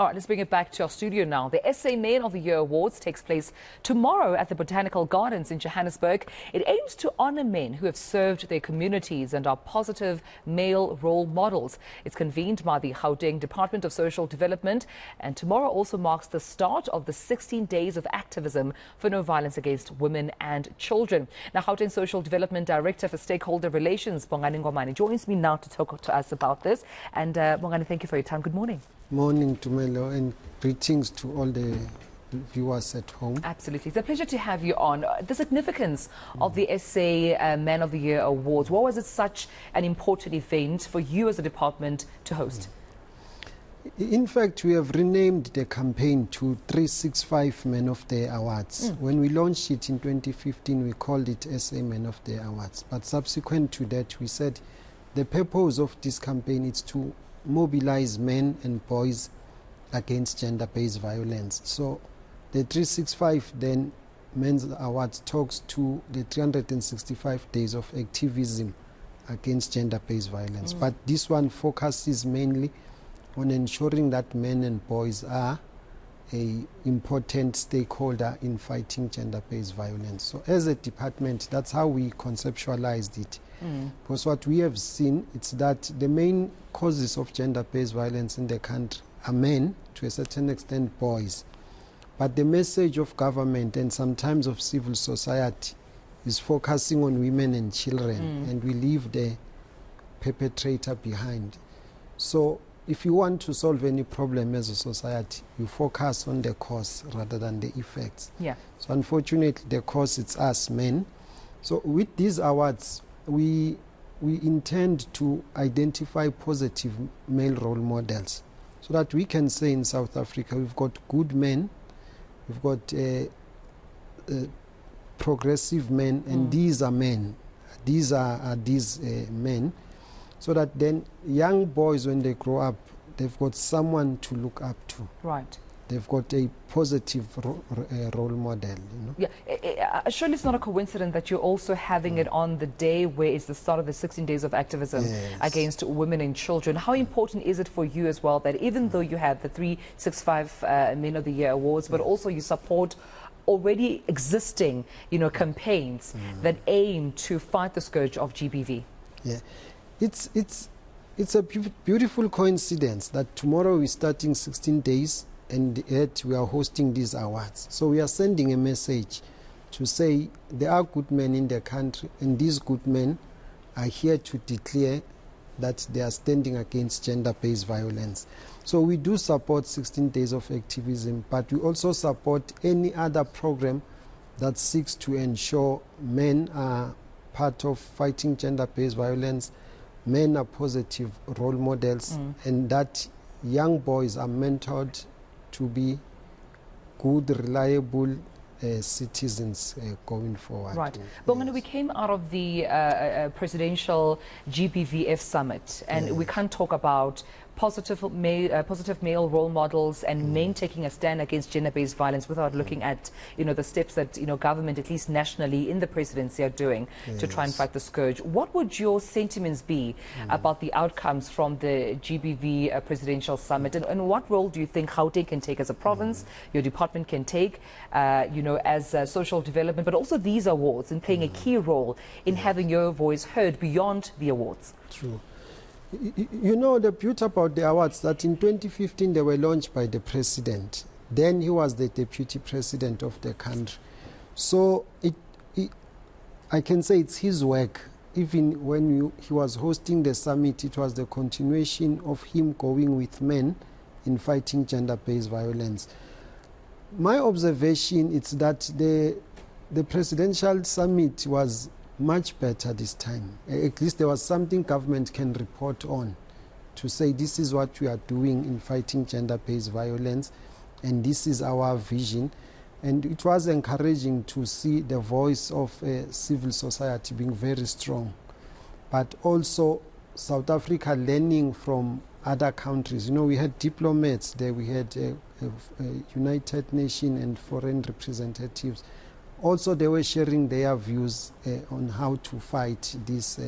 All right, let's bring it back to our studio now. The SA Man of the Year Awards takes place tomorrow at the Botanical Gardens in Johannesburg. It aims to honor men who have served their communities and are positive male role models. It's convened by the Gauteng Department of Social Development, and tomorrow also marks the start of the 16 days of activism for no violence against women and children. Now, Gauteng Social Development Director for Stakeholder Relations, Bongani Ngomane, joins me now to talk to us about this. And Bongani, thank you for your time. Good morning. Morning, Tumelo, and greetings to all the viewers at home. Absolutely. It's a pleasure to have you on. The significance of the SA Man of the Year Awards, why was it such an important event for you as a department to host? In fact, we have renamed the campaign to 365 Men of the Year Awards. When we launched it in 2015, we called it SA Men of the Year Awards. But subsequent to that, we said the purpose of this campaign is to mobilize men and boys against gender-based violence. So the 365 then Men's Awards talks to the 365 days of activism against gender-based violence. But this one focuses mainly on ensuring that men and boys are an important stakeholder in fighting gender-based violence. So as a department, that's how we conceptualized it. Because what we have seen is that the main causes of gender-based violence in the country are men, to a certain extent boys. But the message of government and sometimes of civil society is focusing on women and children, and we leave the perpetrator behind. So if you want to solve any problem as a society, you focus on the cause rather than the effects. So unfortunately, the cause is us men. So with these awards, we intend to identify positive male role models so that we can say in South Africa we've got good men, we've got progressive men, and these are men. These are these men, so that then young boys, when they grow up, they've got someone to look up to. Right. They've got a positive role model, you know. Yeah, surely it's not a coincidence that you're also having it on the day where it's the start of the 16 days of activism against women and children. How important is it for you as well that even though you have the 365 Men of the Year Awards, but also you support already existing, campaigns that aim to fight the scourge of GBV? Yeah, it's a beautiful coincidence that tomorrow we're starting 16 days and yet we are hosting these awards. So we are sending a message to say there are good men in the country, and these good men are here to declare that they are standing against gender-based violence. So we do support 16 days of activism, but we also support any other program that seeks to ensure men are part of fighting gender-based violence, men are positive role models, and that young boys are mentored to be good, reliable citizens going forward. Right. Bongani, we came out of the presidential GBVF summit, and we can't talk about positive male role models and men taking a stand against gender-based violence without looking at the steps that government, at least nationally in the presidency, are doing to try and fight the scourge. What would your sentiments be about the outcomes from the GBV presidential summit, and what role do you think Gauteng can take as a province, your department can take, as social development, but also these awards, in playing a key role in having your voice heard beyond the awards? True. You know, the beauty about the awards that in 2015 they were launched by the president. Then he was the deputy president of the country. So I can say it's his work. Even when he was hosting the summit, it was the continuation of him going with men in fighting gender-based violence. My observation is that the presidential summit was much better this time. At least there was something government can report on to say this is what we are doing in fighting gender-based violence, and this is our vision. And it was encouraging to see the voice of civil society being very strong, but also South Africa learning from other countries. We had diplomats there, we had United Nations and foreign representatives. Also, they were sharing their views on how to fight this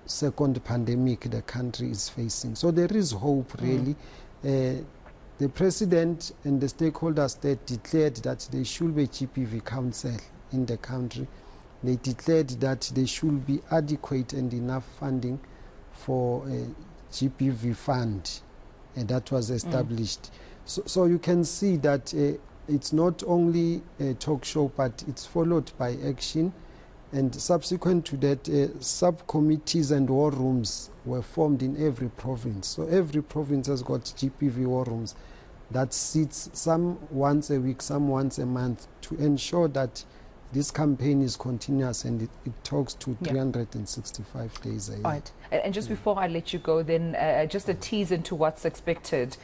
second pandemic the country is facing. So there is hope, really. the president and the stakeholders that declared that there should be a GBV council in the country. They declared that there should be adequate and enough funding for a GBV fund, and that was established. So you can see that it's not only a talk show, but it's followed by action. And subsequent to that, subcommittees and war rooms were formed in every province. So every province has got GBV war rooms that sits some once a week, some once a month, to ensure that this campaign is continuous and it talks to 365 days a year. Right. And just before I let you go, then just a tease into what's expected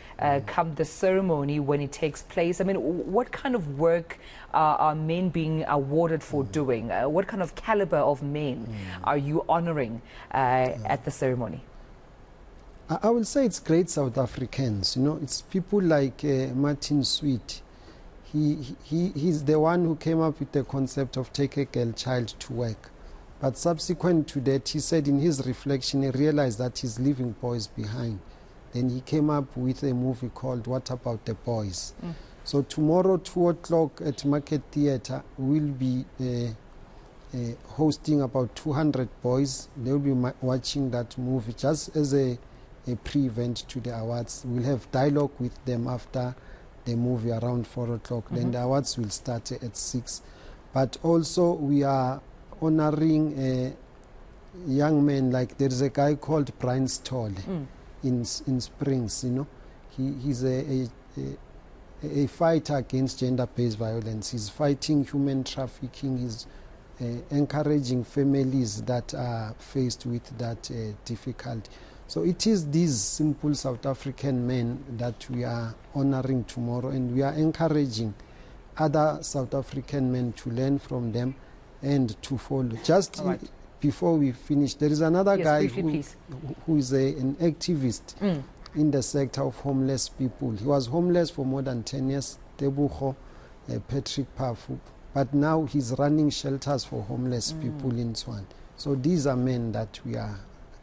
come the ceremony when it takes place. I mean, what kind of work are men being awarded for doing? What kind of caliber of men are you honoring at the ceremony? I will say it's great South Africans. You know, it's people like Martin Sweet. He's the one who came up with the concept of take a girl child to work. But subsequent to that, he said in his reflection, he realized that he's leaving boys behind. Then he came up with a movie called What About the Boys? So tomorrow, 2 o'clock at Market Theatre, we'll be hosting about 200 boys. They'll be watching that movie just as a pre-event to the awards. We'll have dialogue with them after the movie around 4 o'clock. Then the awards will start at 6. But also we are honoring young men, like there's a guy called Brian Stoll in Springs, you know. He's a fighter against gender-based violence. He's fighting human trafficking. He's encouraging families that are faced with that difficulty. So it is these simple South African men that we are honoring tomorrow, and we are encouraging other South African men to learn from them and to follow. Just before we finish, there is another guy who is an activist in the sector of homeless people. He was homeless for more than 10 years, Tebucho Patrick Pafu, but now he's running shelters for homeless people in Swan. So these are men that we are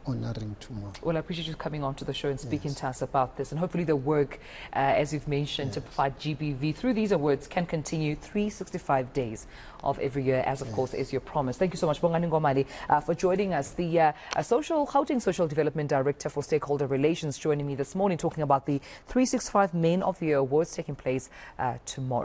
honoring tomorrow. Well, I appreciate you coming on to the show and speaking to us about this, and hopefully the work, as you've mentioned, to provide GBV through these awards can continue 365 days of every year, as of course is your promise. Thank you so much, Bongani Ngomane, for joining us. The Gauteng Social Development Director for Stakeholder Relations, joining me this morning talking about the 365 Men of the Year awards taking place tomorrow.